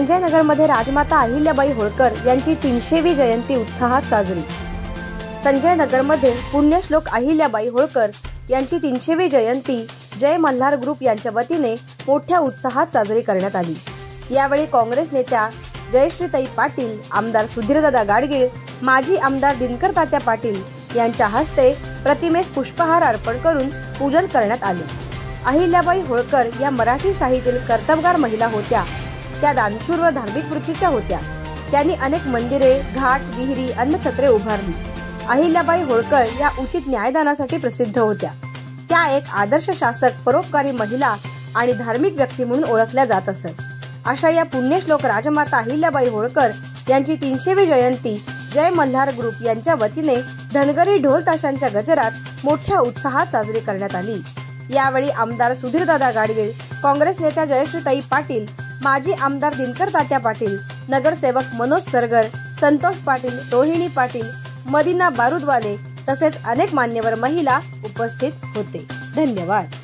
संजय नगरमध्ये राजमाता अहिल्याबाई होळकर यांची 300वी जयंती उत्साहात साजरी। संजय नगरमध्ये पुण्यश्लोक अहिल्याबाई होळकर यांची 300वी जयंती जय मल्हार ग्रुप यांच्या वतीने मोठ्या उत्साहात साजरी करण्यात आली। यावेळी काँग्रेस नेत्या जयश्रीताई पाटील, आमदार सुधीरदादा गाडगीळ, माजी आमदार दिनकर तात्या पाटील यांच्या हस्ते प्रतिमेस पुष्पहार अर्पण करून पूजन करण्यात आले। अहिल्याबाई होळकर या मराठी शाहीतील कर्तबगार महिला होत्या। त्या दानशूर व धार्मिक वृत्तीच्या होत्या। त्यांनी अनेक मंदिरे, घाट, विहिरी, अन्नछत्रे उभारली। अहिल्याबाई होळकर या उचित न्यायदानासाठी प्रसिद्ध होत्या। त्या एक आदर्श शासक, परोपकारी महिला आणि धार्मिक व्यक्ती म्हणून ओळखल्या जात असत। अशा या पुण्यश्लोक राजमाता अहिल्याबाई होळकर यांची 300वी जयंती जय मल्हार ग्रुप यांच्या वतीने धनगरी ढोल ताशांच्या गजरात मोठ्या उत्साहात साजरी करण्यात आली। यावेळी आमदार सुधीरदादा गाडगीळ, काँग्रेस नेत्या जयश्रीताई पाटील, माजी आमदार दिनकर तात्या पाटील, नगरसेवक मनोज सरगर, संतोष पाटील, रोहिणी पाटील, मदीना बारूदवाले तसेच अनेक मान्यवर महिला उपस्थित होते। धन्यवाद।